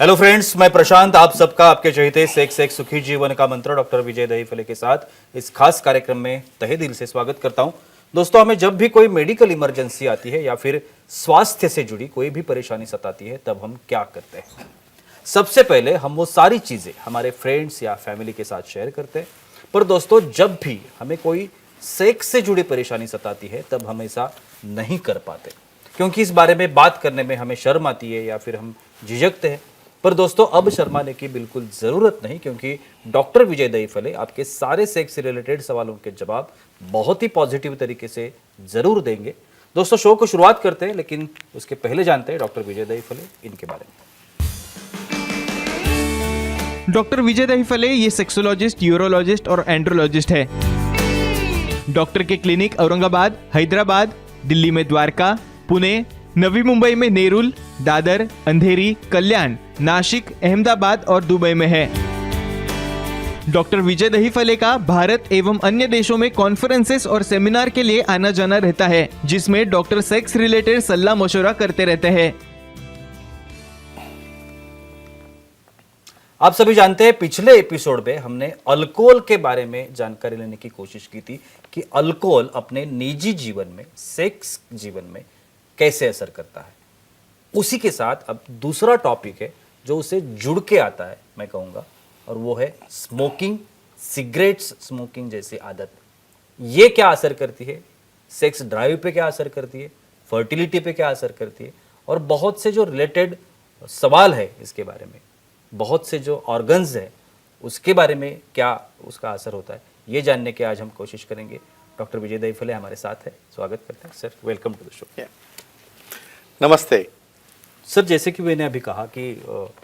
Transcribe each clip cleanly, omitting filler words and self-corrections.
Hello friends, मैं प्रशांत आप सबका आपके चहेते सेक्स एक सुखी जीवन का मंत्र डॉक्टर विजय दहीफले के साथ इस खास कार्यक्रम में तहे दिल से स्वागत करता हूं। दोस्तों, हमें जब भी कोई मेडिकल इमरजेंसी आती है या फिर स्वास्थ्य से जुड़ी कोई भी परेशानी सताती है, तब हम क्या करते हैं? सबसे पहले हम वो सारी चीजें हमारे फ्रेंड्स या फैमिली के साथ शेयर करते हैं। पर दोस्तों, जब भी हमें कोई सेक्स से जुड़ी परेशानी सताती है, तब हम ऐसा नहीं कर पाते, क्योंकि इस बारे में बात करने में हमें शर्म आती है या फिर हम झिझकते हैं। पर दोस्तों, अब शर्माने की बिल्कुल जरूरत नहीं, क्योंकि डॉक्टर विजय दहीफले आपके सारे सेक्स से रिलेटेड सवालों के जवाब बहुत ही पॉजिटिव तरीके से जरूर देंगे। दोस्तों, शो को शुरुआत करते हैं, लेकिन उसके पहले जानते हैं डॉक्टर विजय दहीफले इनके बारे में। डॉक्टर विजय दहीफले ये सेक्सोलॉजिस्ट, यूरोलॉजिस्ट और एंड्रोलॉजिस्ट है। डॉक्टर के क्लिनिक औरंगाबाद, हैदराबाद, दिल्ली में द्वारका, पुणे, नवी मुंबई में नेरुल, दादर, अंधेरी, कल्याण, नासिक, अहमदाबाद और दुबई में है। डॉक्टर विजय दहीफले का भारत एवं अन्य देशों में कॉन्फ्रेंसेस और सेमिनार के लिए आना जाना रहता है, जिसमें डॉक्टर सेक्स रिलेटेड सलाह मशवरा करते रहते हैं। आप सभी जानते हैं, पिछले एपिसोड में हमने अल्कोहल के बारे में जानकारी लेने की कोशिश की थी कि अल्कोहल अपने निजी जीवन में, सेक्स जीवन में कैसे असर करता है। उसी के साथ अब दूसरा टॉपिक है जो उसे जुड़ के आता है, मैं कहूँगा, और वो है स्मोकिंग, सिगरेट्स स्मोकिंग जैसी आदत। ये क्या असर करती है, सेक्स ड्राइव पे क्या असर करती है, फर्टिलिटी पे क्या असर करती है, और बहुत से जो रिलेटेड सवाल है इसके बारे में, बहुत से जो ऑर्गन्स है उसके बारे में क्या उसका असर होता है, ये जानने की आज हम कोशिश करेंगे। डॉक्टर विजय दहीफले हमारे साथ है, स्वागत करते हैं sir, welcome to the show. नमस्ते सर, जैसे कि मैंने अभी कहा कि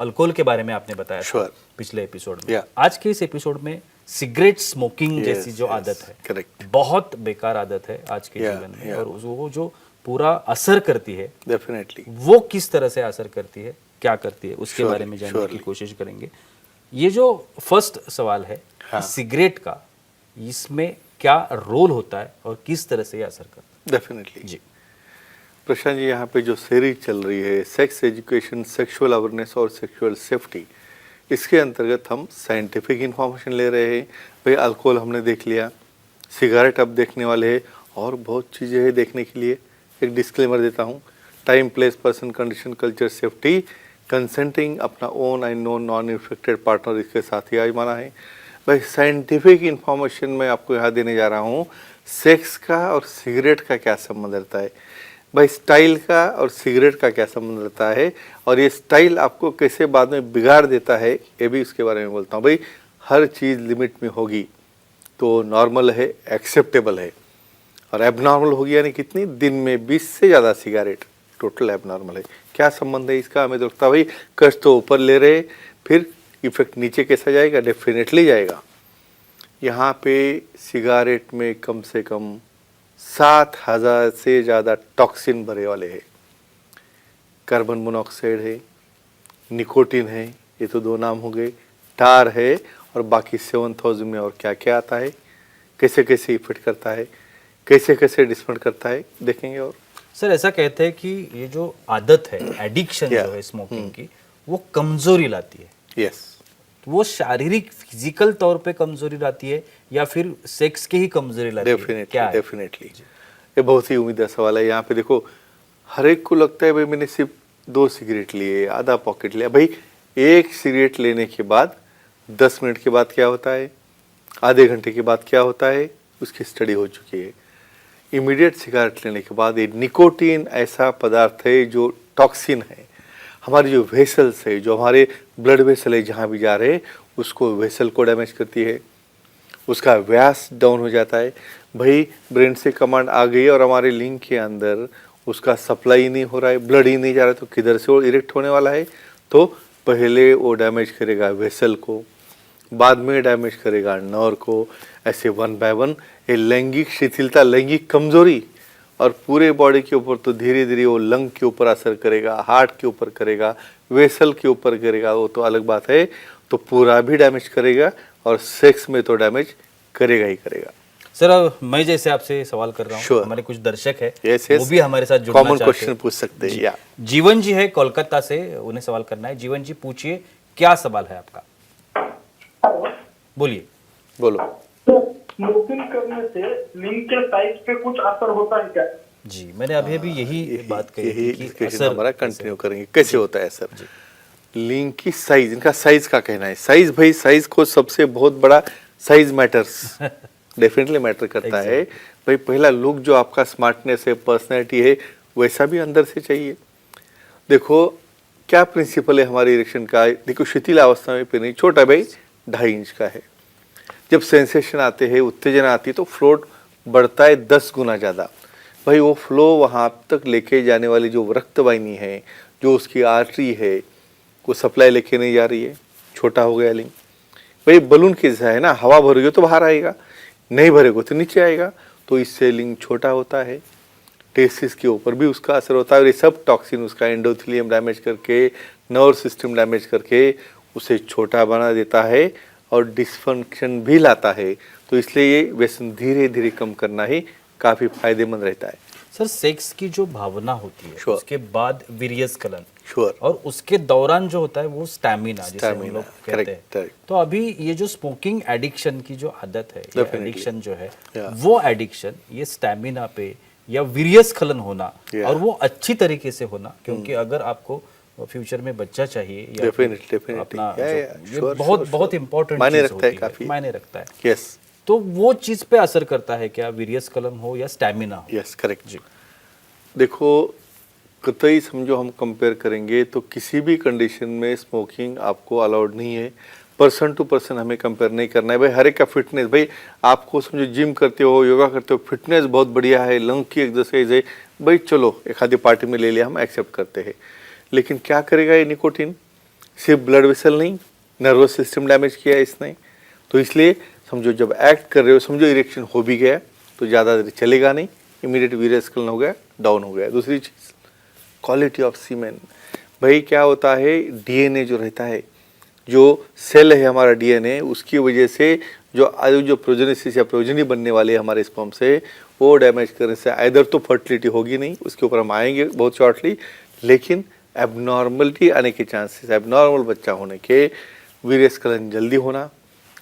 अल्कोहल के बारे में आपने बताया था पिछले एपिसोड में। आज के इस एपिसोड में सिगरेट स्मोकिंग जैसी जो आदत है, करेक्ट, बहुत बेकार आदत है आज के जीवन में, और वो जो पूरा असर करती है, डेफिनेटली वो किस तरह से असर करती है, क्या करती है, उसके बारे में जानने की कोशिश करेंगे। ये जो फर्स्ट सवाल है, सिगरेट का, इसमें क्या रोल होता है और किस तरह से ये असर करता है? डेफिनेटली जी प्रशांत जी, यहाँ पे जो सीरीज चल रही है सेक्स एजुकेशन, सेक्सुअल अवेयरनेस और सेक्सुअल सेफ्टी, इसके अंतर्गत हम साइंटिफिक इंफॉर्मेशन ले रहे हैं। भाई अल्कोहल हमने देख लिया, सिगरेट अब देखने वाले हैं, और बहुत चीज़ें हैं देखने के लिए। एक डिस्क्लेमर देता हूँ, time, place, person, condition, culture, safety, consenting, अपना own and known non infected partner इसके साथ ही आजमाना है। भाई साइंटिफिक इंफॉर्मेशन मैं आपको यहाँ देने जा रहा हूँ। सेक्स का और सिगरेट का क्या संबंध रहता है, भाई स्टाइल का और सिगरेट का क्या संबंध रहता है, और ये स्टाइल आपको कैसे बाद में बिगाड़ देता है, ये भी उसके बारे में बोलता हूँ। भाई हर चीज़ लिमिट में होगी तो नॉर्मल है, एक्सेप्टेबल है, और एबनॉर्मल होगी यानी कितनी, दिन में 20 से ज़्यादा सिगरेट टोटल एबनॉर्मल है। क्या संबंध है इसका, हमें लगता है भाई कष्ट तो ऊपर ले रहे, फिर इफेक्ट नीचे कैसा जाएगा, डेफिनेटली जाएगा। यहाँ पे सिगरेट में कम से कम 7,000 से ज़्यादा टॉक्सिन भरे वाले हैं। कार्बन मोनोऑक्साइड है, निकोटिन है, ये तो 2 नाम हो गए, टार है, और बाकी 7,000 में और क्या क्या आता है, कैसे कैसे इफेक्ट करता है, कैसे कैसे डिस्पेंड करता है, देखेंगे। और सर, ऐसा कहते हैं कि ये जो आदत है, एडिक्शन जो है स्मोकिंग की, वो कमजोरी लाती है। यस, वो शारीरिक, फिजिकल तौर पे कमजोरी लाती है या फिर सेक्स की ही कमजोरी लाती है? क्या है? डेफिनेटली ये बहुत ही उम्मीदवार सवाल है। यहाँ पे देखो, हर एक को लगता है भाई मैंने सिर्फ 2 सिगरेट लिए, आधा पॉकेट लिया। भाई एक सिगरेट लेने के बाद 10 मिनट के बाद क्या होता है, आधे घंटे के बाद क्या होता है, उसकी स्टडी हो चुकी है। इमीडिएट सिगरेट लेने के बाद ये निकोटीन ऐसा पदार्थ है जो टॉक्सिन है, हमारे जो वेसल्स है, जो हमारे ब्लड वेसल है, जहाँ भी जा रहे हैं उसको वेसल को डैमेज करती है, उसका व्यास डाउन हो जाता है। भाई ब्रेन से कमांड आ गई और हमारे लिंग के अंदर उसका सप्लाई नहीं हो रहा है, ब्लड ही नहीं जा रहा है, तो किधर से वो इरेक्ट होने वाला है, तो पहले वो डैमेज करेगा वेसल को, बाद में डैमेज करेगा नर्व को, ऐसे 1 बाय 1 ये लैंगिक शिथिलता, लैंगिक कमजोरी, और पूरे बॉडी के ऊपर तो धीरे धीरे वो लंग के ऊपर असर करेगा, हार्ट के ऊपर करेगा, वेसल के ऊपर करेगा, वो तो अलग बात है, तो पूरा भी डैमेज करेगा, और सेक्स में तो डैमेज करेगा ही करेगा। सर अब मैं जैसे आपसे सवाल कर रहा हूँ, Sure. हमारे कुछ दर्शक है Yes, yes. वो भी हमारे साथ जुड़ना कॉमन चाहते क्वेश्चन हैं। पूछ सकते हैं या जीवन जी है कोलकाता से, उन्हें सवाल करना है। जीवन जी पूछिए, क्या सवाल है आपका? बोलिए। बोलो। स्मोकिंग करने से लिंग के साइज पे कुछ असर होता है क्या? जी, मैंने अभी यही बात कही यही थी कि डिस्कशन असर हमारा कैसे कंटिन्यू करेंगे कैसे होता है सर। लिंग की साइज, इनका साइज का कहना है। साइज भाई, साइज को सबसे बहुत बड़ा साइज मैटर्स डेफिनेटली मैटर करता है भाई। पहला लुक जो आपका स्मार्टनेस है, पर्सनैलिटी है, वैसा भी अंदर से चाहिए। देखो क्या प्रिंसिपल है हमारे इरेक्शन का। देखो शिथिल अवस्था में पीने, छोटा भाई 2.5 इंच का है, जब सेंसेशन आते हैं, उत्तेजना आती है तो फ्लो बढ़ता है 10 गुना ज़्यादा। भाई वो फ्लो वहाँ तक लेके जाने वाली जो रक्त वाहिनी है, जो उसकी आर्टरी है, वो सप्लाई लेके नहीं जा रही है, छोटा हो गया लिंग। भाई बलून की जैसा है ना, हवा भरोगे तो बाहर आएगा, नहीं भरेगा तो नीचे आएगा, तो इससे लिंग छोटा होता है। टेस्टिस के ऊपर भी उसका असर होता है और ये सब टॉक्सिन उसका एंडोथेलियम डैमेज करके, नर्व सिस्टम डैमेज करके उसे छोटा बना देता है और डिसफंक्शन भी लाता है। तो इसलिए ये व्यसन धीरे धीरे कम करना ही काफ़ी फायदेमंद रहता है। सर सेक्स की जो भावना होती है, Sure. उसके बाद वीर्यस्खलन, श्योर। और उसके दौरान जो होता है वो स्टैमिना, जिसे हम Stamina, लोग कहते correct, हैं। correct. तो अभी ये जो स्मोकिंग एडिक्शन की जो आदत है, ये Definitely. एडिक्शन जो है, Yeah. वो एडिक्शन ये स्टैमिना पे या वीर्यस्खलन होना, Yeah. और वो अच्छी तरीके से होना, क्योंकि अगर आपको फ्यूचर में बच्चा चाहिए या Definitely, फिर definitely. अपना Yeah, जो- yeah, ये sure, बहुत sure, बहुत sure. इंपॉर्टेंट मायने चीज रखता है होती काफी। मायने रखता है। यस तो वो चीज पे असर करता है क्या, वीर्यस्खलन हो या स्टैमिना हो? Yes correct. जी। देखो कतई समझो हम कंपेयर करेंगे तो किसी भी कंडीशन में स्मोकिंग आपको अलाउड नहीं है। पर्सन टू पर्सन हमें कंपेयर नहीं करना है भाई। हर एक का फिटनेस, भाई आपको समझो जिम करते हो, योगा करते हो, फिटनेस बहुत बढ़िया है, लंग की एक्सरसाइज है, भाई चलो एक आधी पार्टी में ले लिया, हम एक्सेप्ट करते हैं। लेकिन क्या करेगा ये निकोटिन? सिर्फ ब्लड वेसल नहीं, नर्वस सिस्टम डैमेज किया है इसने। तो इसलिए समझो जब एक्ट कर रहे हो, समझो इरेक्शन हो भी गया तो ज़्यादा देर चलेगा नहीं, इमीडिएट वीर्यस्खलन हो गया, डाउन हो गया। दूसरी चीज़ क्वालिटी ऑफ सीमेन। भाई क्या होता है, डीएनए जो रहता है, जो सेल है हमारा डीएनए, उसकी वजह से जो प्रोजेनेसिस या प्रोजेनी बनने वाले हैं हमारे स्पर्म से, वो डैमेज करने से आइदर तो फर्टिलिटी होगी नहीं, उसके ऊपर हम आएंगे बहुत शॉर्टली, लेकिन एबनॉर्मलिटी आने के चांसेस, एबनॉर्मल बच्चा होने के, वीर्यस्खलन जल्दी होना,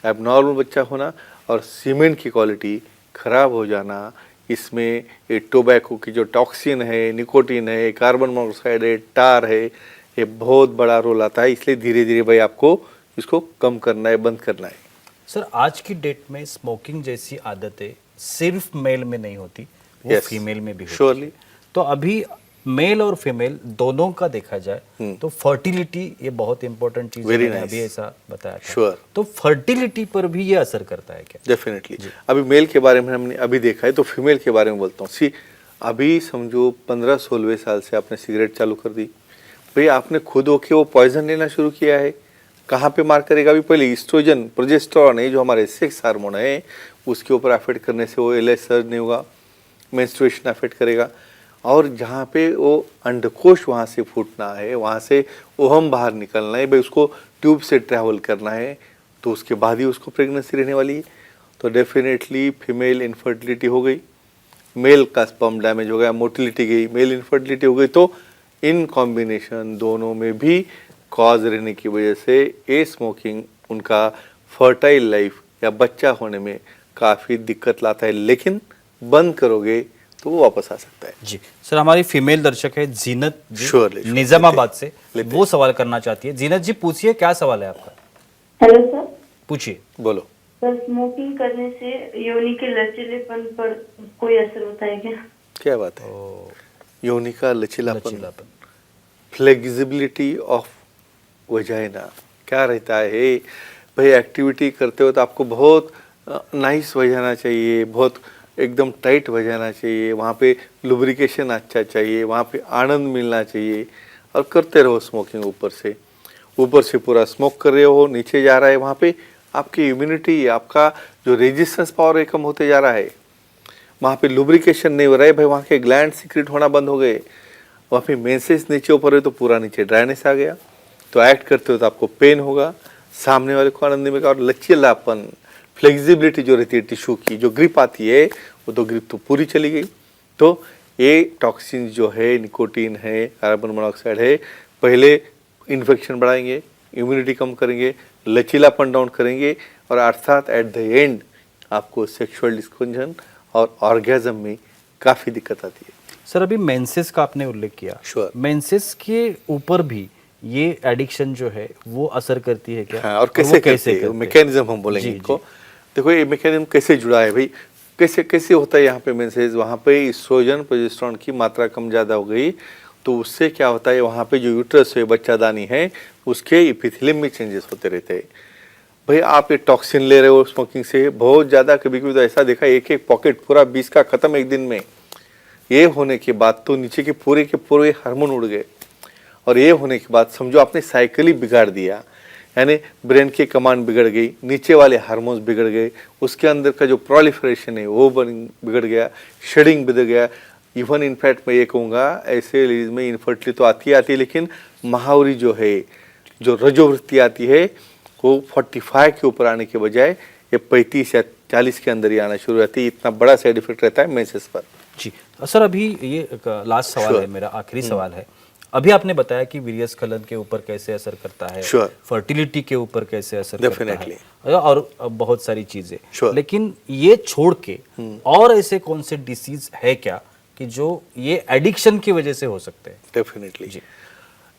एबनॉर्मल बच्चा होना और सीमेंट की क्वालिटी खराब हो जाना, इसमें ये टोबैको की जो टॉक्सिन है, निकोटीन है, कार्बन मोनोऑक्साइड है, टार है, ये बहुत बड़ा रोल आता है। इसलिए धीरे धीरे भाई आपको इसको कम करना है, बंद करना है। सर आज की डेट में स्मोकिंग जैसी आदतें सिर्फ मेल में नहीं होती, वो Yes. फीमेल में भी होती Surely. है। तो अभी मेल और फीमेल दोनों का देखा जाए तो फर्टिलिटी ये बहुत इंपॉर्टेंट चीज है, Very मैंने nice. अभी ऐसा बताया था। Sure. तो फर्टिलिटी पर भी ये असर करता है क्या? डेफिनेटली। अभी मेल के बारे में हमने अभी देखा है, तो फीमेल के बारे में बोलता हूँ। सी अभी समझो 15-16 साल से आपने सिगरेट चालू कर दी, भाई आपने खुद होके वो पॉइजन लेना शुरू किया है। कहाँ पे मार करेगा? अभी पहले ईस्ट्रोजन, प्रोजेस्टेरॉन है जो हमारे सेक्स हार्मोन है, उसके ऊपर अफेक्ट करने से वो एलएच सर्ज नहीं होगा, मेंस्ट्रुएशन अफेक्ट करेगा। और जहाँ पे वो अंडकोश वहाँ से फूटना है, वहाँ से ओहम बाहर निकलना है, भाई उसको ट्यूब से ट्रैवल करना है, तो उसके बाद ही उसको प्रेगनेंसी रहने वाली है। तो डेफिनेटली फीमेल इनफर्टिलिटी हो गई, मेल का स्पर्म डैमेज हो गया, मोटिलिटी गई, मेल इनफर्टिलिटी हो गई। तो इन कॉम्बिनेशन दोनों में भी कॉज रहने की वजह से ये स्मोकिंग उनका फर्टाइल लाइफ या बच्चा होने में काफ़ी दिक्कत लाता है। लेकिन बंद करोगे तो वो वापस आ सकता है। जी सर, हमारी फीमेल दर्शक है जीनत जी, Surely, निजामाबाद से, लेते। वो सवाल करना चाहती है। जीनत जी पूछिए, क्या सवाल है आपका? Hello sir. पूछिए। बोलो। सर स्मोकिंग करने से योनि के लचीलेपन पर कोई असर होता है क्या? क्या बात है? योनि का लचीलापन, लचीलापन। फ्लेक्सिबिलिटी ऑफ वजाइना क्या रहता है? भाई एक्टिविटी करते हो तो आपको बहुत नाइस वजाना चाहिए, बहुत एकदम टाइट वजाना चाहिए, वहाँ पे लुब्रिकेशन अच्छा चाहिए, वहाँ पे आनंद मिलना चाहिए, और करते रहो स्मोकिंग। ऊपर से पूरा स्मोक कर रहे हो, नीचे जा रहा है, वहाँ पे आपकी इम्यूनिटी, आपका जो रेजिस्टेंस पावर है कम होते जा रहा है, वहाँ पे लुब्रिकेशन नहीं हो रहा है, भाई वहाँ के ग्लैंड सीक्रेट होना बंद हो गए, वहाँ पे मेंसेस नीचे ऊपर है तो पूरा नीचे ड्राइनेस आ गया। तो एक्ट करते हो तो आपको पेन होगा, सामने वाले को आनंद मिलेगा, और लचीलापन, फ्लेक्सिबिलिटी जो रहती है टिश्यू की, जो ग्रिप आती है, वो तो ग्रिप तो पूरी चली गई। तो ये टॉक्सिन जो है, निकोटीन है, कार्बन मोनोऑक्साइड है, पहले इन्फेक्शन बढ़ाएंगे, इम्यूनिटी कम करेंगे, लचीलापन डाउन करेंगे, और अर्थात एट द एंड आपको सेक्सुअल डिस्फंक्शन और ऑर्गेज्म में काफ़ी दिक्कत आती है। सर अभी मेंसेस का आपने उल्लेख किया, Sure. मेंसेस के ऊपर भी ये एडिक्शन जो है वो असर करती है क्या? हाँ, और वो कैसे करते हैं? मैकेनिज्म हम बोलेंगे जी, इनको। देखो ये मैकेनिज्म कैसे जुड़ा है भाई, कैसे कैसे होता है यहाँ पे मेंसेस, वहाँ पे एस्ट्रोजन प्रोजेस्टेरोन की मात्रा कम ज़्यादा हो गई, तो उससे क्या होता है, वहाँ पे जो यूट्रस है, बच्चादानी है, उसके एपिथेलियम में चेंजेस होते रहते हैं। भाई आप ये टॉक्सिन ले रहे हो स्मोकिंग से बहुत ज़्यादा, कभी कभी तो ऐसा देखा एक एक पॉकेट पूरा 20 का ख़त्म एक दिन में। ये होने के बाद तो नीचे के पूरे हार्मोन उड़ गए, और ये होने के बाद समझो आपने साइकिल ही बिगाड़ दिया, यानी ब्रेन की कमांड बिगड़ गई, नीचे वाले हार्मोन्स बिगड़ गए, उसके अंदर का जो प्रोलिफरेशन है वो बिगड़ गया, शेडिंग बिगड़ गया। इवन इनफैक्ट मैं ये कहूँगा ऐसे लेडीज में इनफर्टिलिटी तो आती है, लेकिन महावरी जो है, जो रजोवृत्ति आती है, वो 45 के ऊपर आने के बजाय ये 35 या 40 के अंदर ही आना शुरू रहती है। इतना बड़ा साइड इफेक्ट रहता है मेंसेस पर। जी सर, अभी ये लास्ट सवाल है मेरा, आखिरी सवाल है। अभी आपने बताया कि वीर्य स्खलन के ऊपर कैसे असर करता है, Sure. फर्टिलिटी के ऊपर कैसे असर Definitely. करता है, और बहुत सारी चीजें। Sure. लेकिन ये छोड़ के और ऐसे कौन से डिसीज है क्या कि जो ये एडिक्शन की वजह से हो सकते हैं? डेफिनेटली जी।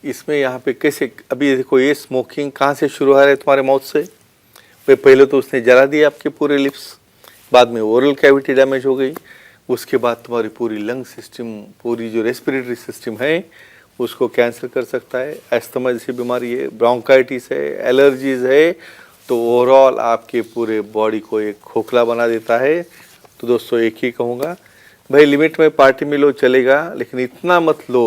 इसमें यहाँ पे कैसे, अभी देखो ये स्मोकिंग कहाँ से शुरू हो रहा है तुम्हारे माउथ से। भाई पहले तो उसने जला दिया आपके पूरे लिप्स, बाद में ओरल कैविटी डैमेज हो गई, उसके बाद तुम्हारी पूरी लंग सिस्टम, पूरी जो रेस्पिरेटरी सिस्टम है उसको कैंसर कर सकता है। अस्थमा जैसी बीमारी है, ब्रोंकाइटिस है, एलर्जीज है, तो ओवरऑल आपके पूरे बॉडी को एक खोखला बना देता है। तो दोस्तों एक ही कहूँगा, भाई लिमिट में पार्टी में लो चलेगा, लेकिन इतना मत लो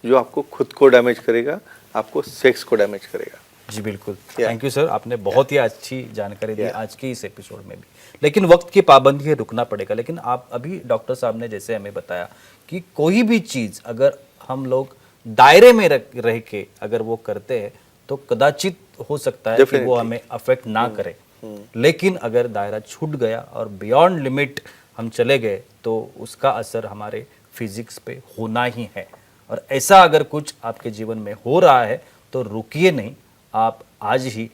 जो आपको खुद को डैमेज करेगा, आपको सेक्स को डैमेज करेगा। जी बिल्कुल, थैंक यू सर, आपने बहुत ही अच्छी जानकारी दी आज के इस एपिसोड में भी। लेकिन वक्त की पाबंदी है, रुकना पड़ेगा। लेकिन आप अभी डॉक्टर साहब ने जैसे हमें बताया कि कोई भी चीज़ अगर हम लोग दायरे में रह के अगर वो करते हैं तो कदाचित हो सकता है कि वो हमें अफेक्ट ना करे। लेकिन अगर दायरा छूट गया और बियॉन्ड लिमिट हम चले गए तो उसका असर हमारे फिजिक्स पे होना ही है। और ऐसा अगर कुछ आपके जीवन में हो रहा है तो रुकिए नहीं, आप आज ही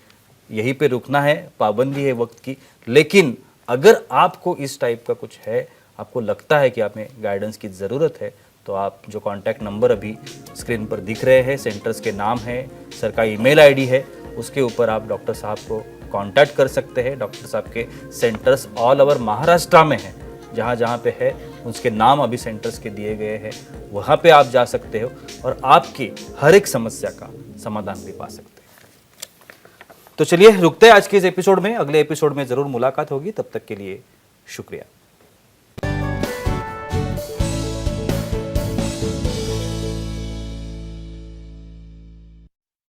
यहीं पे रुकना है, पाबंदी है वक्त की। लेकिन अगर आपको इस टाइप का कुछ है, आपको लगता है कि आप में गाइडेंस की ज़रूरत है, तो आप जो कॉन्टैक्ट नंबर अभी स्क्रीन पर दिख रहे हैं, सेंटर्स के नाम है, सर का ईमेल आईडी है, उसके ऊपर आप डॉक्टर साहब को कांटेक्ट कर सकते हैं। डॉक्टर साहब के सेंटर्स ऑल ओवर महाराष्ट्र में हैं, जहाँ जहाँ पे है उसके नाम अभी सेंटर्स के दिए गए हैं, वहाँ पे आप जा सकते हो और आपकी हर एक समस्या का समाधान भी पा सकते हैं। तो चलिए रुकते हैं आज के इस एपिसोड में, अगले एपिसोड में ज़रूर मुलाकात होगी, तब तक के लिए शुक्रिया।